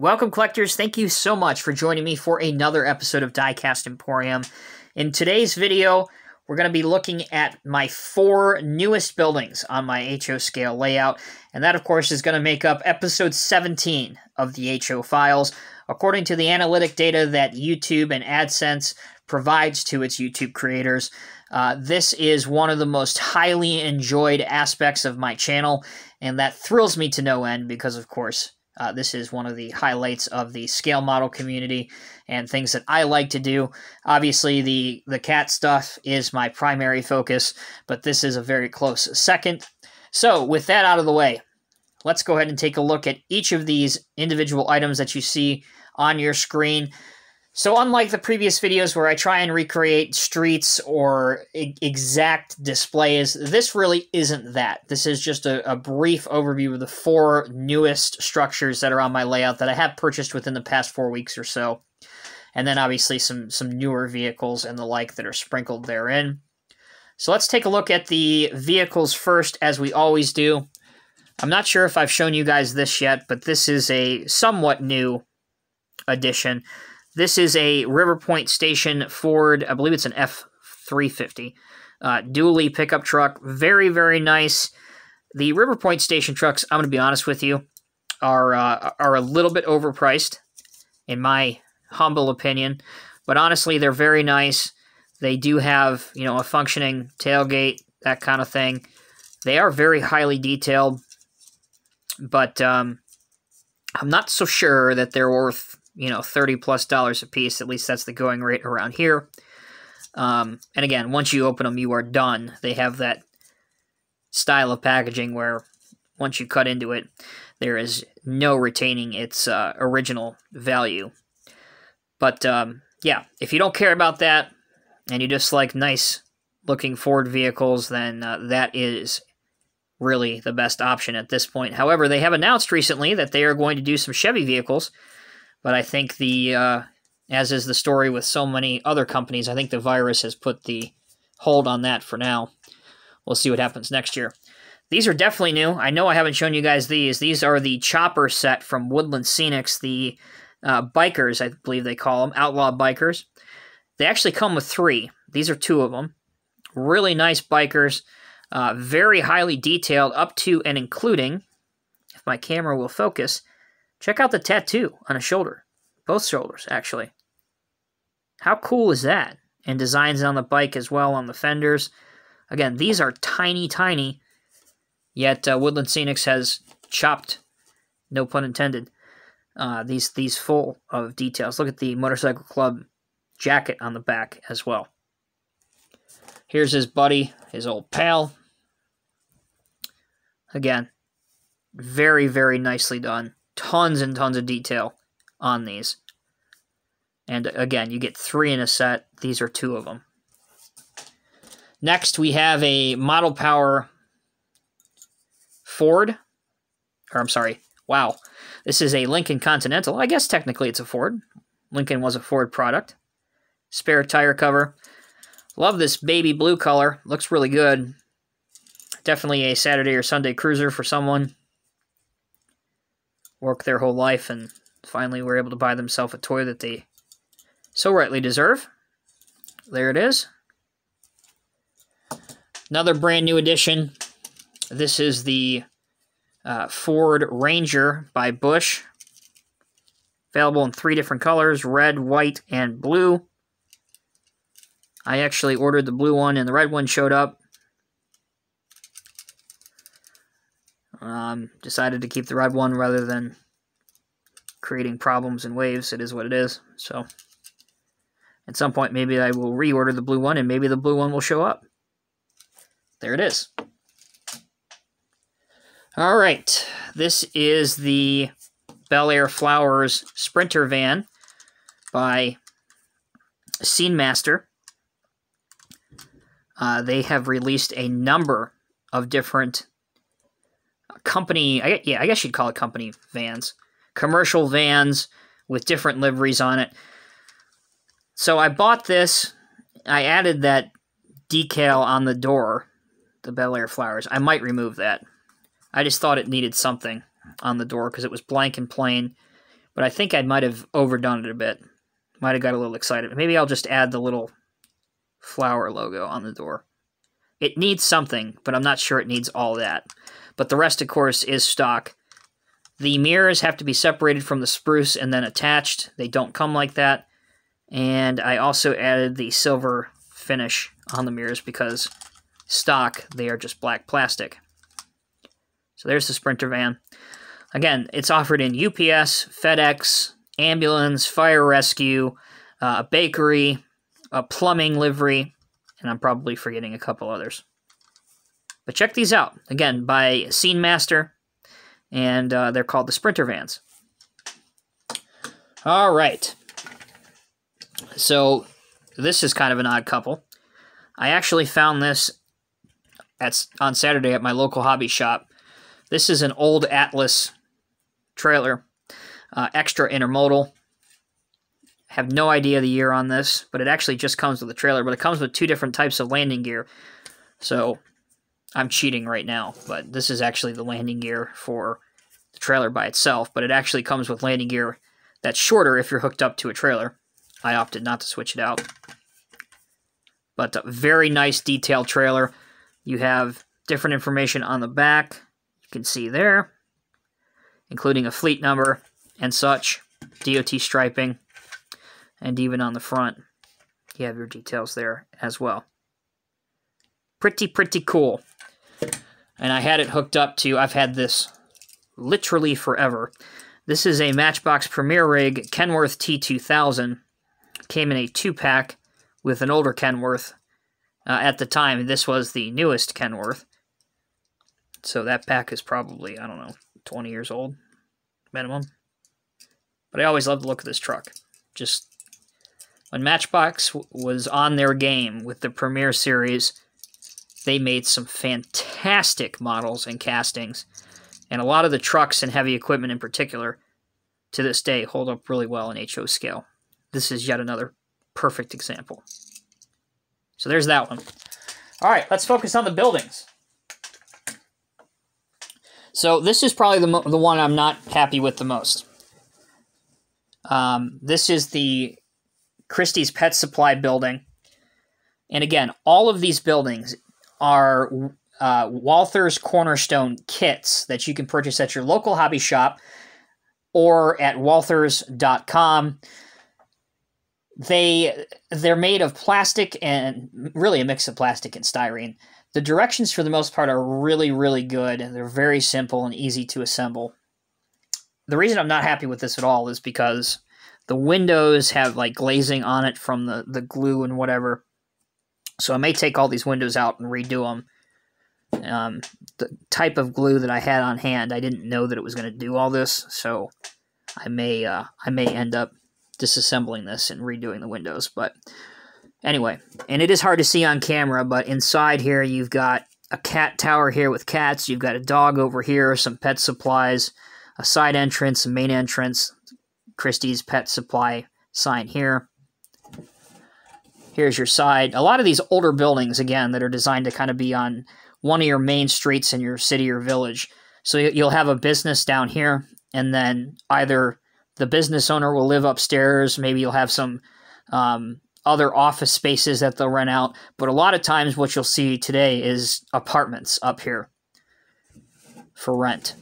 Welcome, collectors. Thank you so much for joining me for another episode of Diecast Emporium. In today's video, we're going to be looking at my 4 newest buildings on my HO scale layout, and that, of course, is going to make up episode 17 of the HO files. According to the analytic data that YouTube and AdSense provides to its YouTube creators, this is one of the most highly enjoyed aspects of my channel, and that thrills me to no end because, of course, this is one of the highlights of the scale model community and things that I like to do. Obviously, the cat stuff is my primary focus, but this is a very close second. So, with that out of the way, let's go ahead and take a look at each of these individual items that you see on your screen. So unlike the previous videos where I try and recreate streets or exact displays, this really isn't that. This is just a brief overview of the 4 newest structures that are on my layout that I have purchased within the past 4 weeks or so. And then obviously some newer vehicles and the like that are sprinkled therein. So let's take a look at the vehicles first, as we always do. I'm not sure if I've shown you guys this yet, but this is a somewhat new addition. This is a River Point Station Ford, I believe it's an F350, dually pickup truck. Very, very nice. The River Point Station trucks, I'm going to be honest with you, are a little bit overpriced, in my humble opinion. But honestly, they're very nice. They do have, you know, a functioning tailgate, that kind of thing. They are very highly detailed, but I'm not so sure that they're worth, you know, $30+ a piece. At least that's the going rate around here. And again, once you open them, you are done. They have that style of packaging where once you cut into it, there is no retaining its original value. But yeah, if you don't care about that and you just like nice looking Ford vehicles, then that is really the best option at this point. However, they have announced recently that they are going to do some Chevy vehicles. But I think as is the story with so many other companies, I think the virus has put the hold on that for now. We'll see what happens next year. These are definitely new. I know I haven't shown you guys these. These are the chopper set from Woodland Scenics, the bikers, I believe they call them, outlaw bikers. They actually come with 3. These are 2 of them. Really nice bikers, very highly detailed, up to and including, if my camera will focus, check out the tattoo on a shoulder. Both shoulders, actually. How cool is that? And designs on the bike as well on the fenders. Again, these are tiny, tiny, yet Woodland Scenics has chopped, no pun intended, these full of details. Look at the Motorcycle Club jacket on the back as well. Here's his buddy, his old pal. Again, very, very nicely done. Tons and tons of detail on these. And again, you get 3 in a set. These are 2 of them. Next, we have a Model Power Ford. Or, I'm sorry. Wow. This is a Lincoln Continental. I guess technically it's a Ford. Lincoln was a Ford product. Spare tire cover. Love this baby blue color. Looks really good. Definitely a Saturday or Sunday cruiser for someone. Work their whole life and finally were able to buy themselves a toy that they so rightly deserve. There it is. Another brand new addition. This is the Ford Ranger by Busch. Available in 3 different colors, red, white, and blue. I actually ordered the blue one and the red one showed up. Decided to keep the red one rather than creating problems and waves. It is what it is. So at some point, maybe I will reorder the blue one, and maybe the blue one will show up. There it is. All right. This is the Bel Air Flowers Sprinter van by Scene Master. They have released a number of different company, I guess you'd call it company vans, commercial vans with different liveries on it. So I bought this. I added that decal on the door, the Bel Air Flowers. I might remove that. I just thought it needed something on the door because it was blank and plain. But I think I might have overdone it a bit. Might have got a little excited. Maybe I'll just add the little flower logo on the door. It needs something, but I'm not sure it needs all that. But the rest, of course, is stock. The mirrors have to be separated from the spruce and then attached. They don't come like that. And I also added the silver finish on the mirrors because stock, they are just black plastic. So there's the Sprinter van. Again, it's offered in UPS, FedEx, ambulance, fire rescue, a bakery, a plumbing livery, and I'm probably forgetting a couple others. But check these out. Again, by Scene Master, and they're called the Sprinter vans. All right. So this is kind of an odd couple. I actually found this on Saturday at my local hobby shop. This is an old Atlas trailer, extra intermodal. Have no idea the year on this, but it actually just comes with a trailer, but it comes with 2 different types of landing gear. So I'm cheating right now, but this is actually the landing gear for the trailer by itself, but it actually comes with landing gear that's shorter if you're hooked up to a trailer. I opted not to switch it out. But a very nice detailed trailer. You have different information on the back. You can see there, including a fleet number and such, DOT striping, and even on the front, you have your details there as well. Pretty cool. And I had it hooked up to, I've had this literally forever. This is a Matchbox Premier Rig Kenworth T2000. Came in a 2-pack with an older Kenworth. At the time, this was the newest Kenworth. So that pack is probably, I don't know, 20 years old, minimum. But I always loved the look of this truck. Just, when Matchbox was on their game with the Premier Series, they made some fantastic models and castings. And a lot of the trucks and heavy equipment in particular, to this day, hold up really well in HO scale. This is yet another perfect example. So there's that one. All right, let's focus on the buildings. So this is probably the one I'm not happy with the most. This is the Christie's Pet Supply building. And again, all of these buildings are Walther's Cornerstone kits that you can purchase at your local hobby shop or at walthers.com. They're made of plastic and really a mix of plastic and styrene. The directions for the most part are really good. They're very simple and easy to assemble. The reason I'm not happy with this at all is because the windows have like glazing on it from the glue and whatever. So I may take all these windows out and redo them. The type of glue that I had on hand, I didn't know that it was going to do all this, so I may end up disassembling this and redoing the windows. But anyway, and it is hard to see on camera, but inside here you've got a cat tower here with cats, you've got a dog over here, some pet supplies, a side entrance, a main entrance, Christie's Pet Supply sign here. Here's your side. A lot of these older buildings, again, that are designed to kind of be on one of your main streets in your city or village. So you'll have a business down here, and then either the business owner will live upstairs, maybe you'll have some other office spaces that they'll rent out, but a lot of times what you'll see today is apartments up here for rent.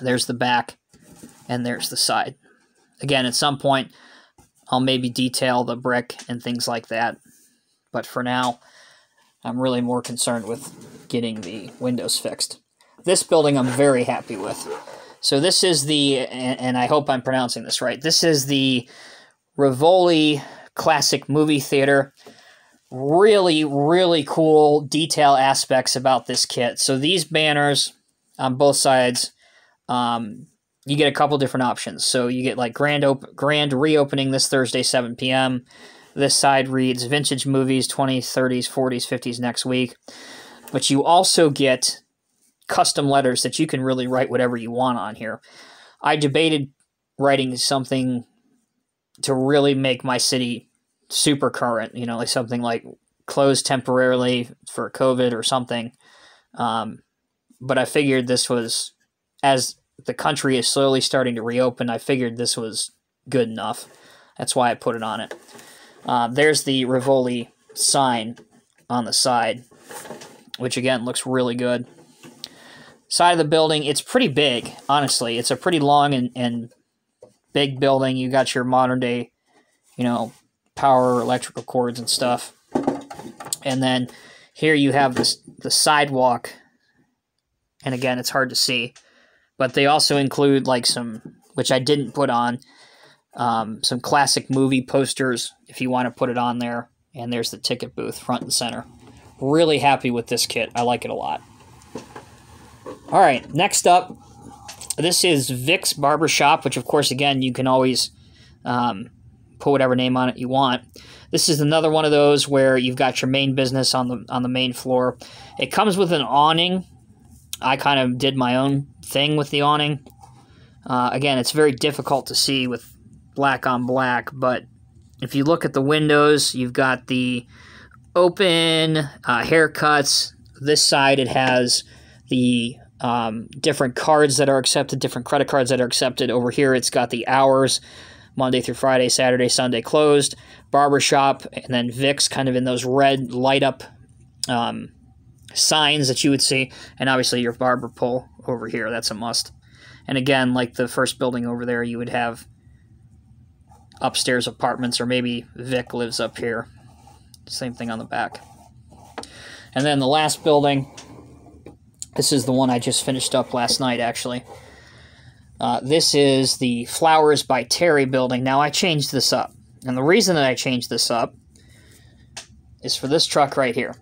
There's the back, and there's the side. Again, at some point, I'll maybe detail the brick and things like that, but for now, I'm really more concerned with getting the windows fixed. This building I'm very happy with. So this is the, and I hope I'm pronouncing this right, this is the Rivoli Classic Movie Theater. Really cool detail aspects about this kit. So these banners on both sides, you get a couple different options. So you get like grand reopening this Thursday, 7 p.m. This side reads Vintage Movies, 20s, 30s, 40s, 50s next week. But you also get custom letters that you can really write whatever you want on here. I debated writing something to really make my city super current, you know, like something like closed temporarily for COVID or something. But I figured this was, as the country is slowly starting to reopen, I figured this was good enough. That's why I put it on it. There's the Rivoli sign on the side, which again looks really good. Side of the building, it's pretty big, honestly. It's a pretty long and big building. You got your modern day, you know, power electrical cords and stuff. And then here you have the sidewalk. And again, it's hard to see. But they also include like some, which I didn't put on, some classic movie posters if you want to put it on there. And there's the ticket booth front and center. Really happy with this kit. I like it a lot. All right, next up, this is Vic's Barber Shop, which of course, again, you can always put whatever name on it you want. This is another one of those where you've got your main business on the main floor. It comes with an awning. I kind of did my own thing with the awning. Again, it's very difficult to see with black on black, but if you look at the windows, you've got the open haircuts. This side, it has the different cards that are accepted, different credit cards that are accepted. Over here, it's got the hours, Monday through Friday, Saturday, Sunday closed, barbershop, and then Vic's kind of in those red light-up signs that you would see, and obviously your barber pole over here. That's a must. And again, like the first building over there, you would have upstairs apartments, or maybe Vic lives up here. Same thing on the back. And then the last building, this is the one I just finished up last night, actually. This is the Flowers by Terry building. Now, I changed this up. And the reason that I changed this up is for this truck right here.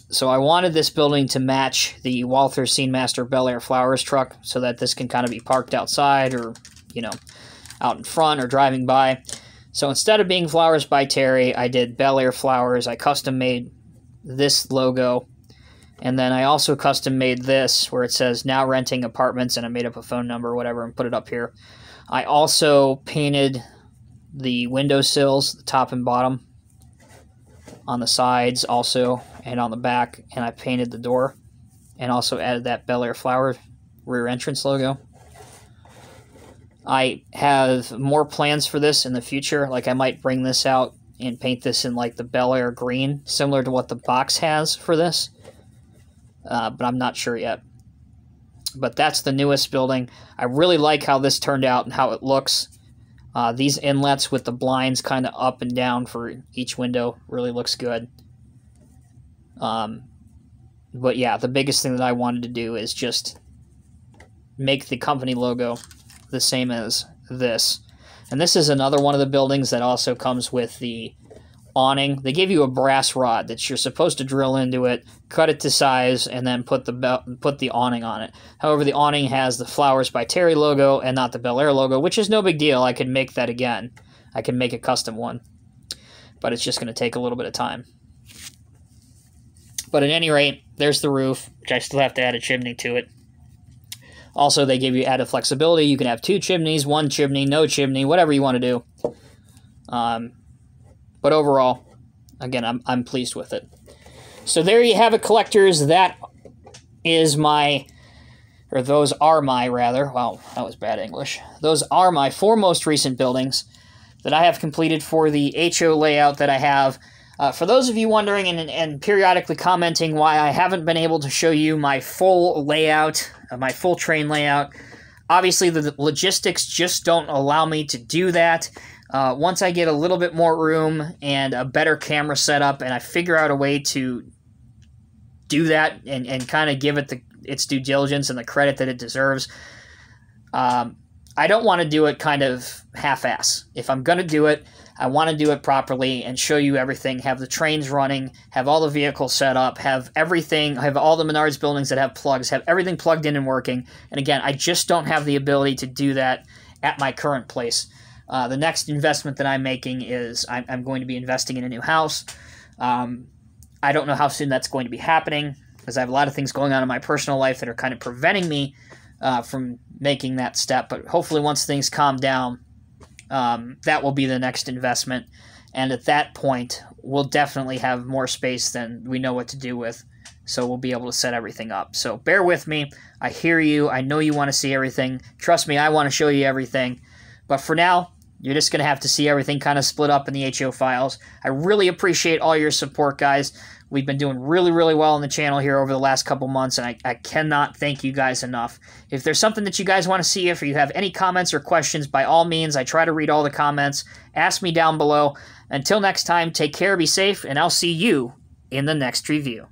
So I wanted this building to match the Walther Scenemaster Bel Air Flowers truck so that this can kind of be parked outside or, you know, out in front or driving by. So instead of being Flowers by Terry, I did Bel Air Flowers. I custom made this logo. And then I also custom made this where it says now renting apartments, and I made up a phone number or whatever and put it up here. I also painted the windowsills, the top and bottom, on the sides also, and on the back, and I painted the door and also added that Bel Air Flower rear entrance logo. I have more plans for this in the future. Like I might bring this out and paint this in like the Bel Air green, similar to what the box has for this. But I'm not sure yet. But that's the newest building. I really like how this turned out and how it looks. These inlets with the blinds kind of up and down for each window really looks good. But yeah, the biggest thing that I wanted to do is just make the company logo the same as this. And this is another one of the buildings that also comes with the awning. They give you a brass rod that you're supposed to drill into it, cut it to size, and then put the awning on it. However, the awning has the Flowers by Terry logo and not the Bel Air logo, which is no big deal. I can make that again. I can make a custom one. But it's just going to take a little bit of time. But at any rate, there's the roof, which I still have to add a chimney to it. Also, they give you added flexibility. You can have 2 chimneys, 1 chimney, no chimney, whatever you want to do. But overall, again, I'm pleased with it. So there you have it, collectors. That is my, or those are my, rather. Wow, that was bad English. Those are my 4 most recent buildings that I have completed for the HO layout that I have. For those of you wondering and periodically commenting why I haven't been able to show you my full layout, my full train layout, obviously the logistics just don't allow me to do that. Once I get a little bit more room and a better camera setup and I figure out a way to do that and kind of give it its due diligence and the credit that it deserves, I don't want to do it kind of half-ass. If I'm going to do it, I want to do it properly and show you everything, have the trains running, have all the vehicles set up, have everything, have all the Menards buildings that have plugs, have everything plugged in and working. And again, I just don't have the ability to do that at my current place. The next investment that I'm making is I'm going to be investing in a new house. I don't know how soon that's going to be happening because I have a lot of things going on in my personal life that are kind of preventing me from making that step. But hopefully once things calm down, that will be the next investment. And at that point, we'll definitely have more space than we know what to do with so we'll be able to set everything up. So bear with me. I hear you. I know you want to see everything. Trust me, I want to show you everything. But for now, you're just going to have to see everything kind of split up in the HO files. I really appreciate all your support, guys. We've been doing really, really well on the channel here over the last couple months, and I cannot thank you guys enough. If there's something that you guys want to see, if you have any comments or questions, by all means, I try to read all the comments. Ask me down below. Until next time, take care, be safe, and I'll see you in the next review.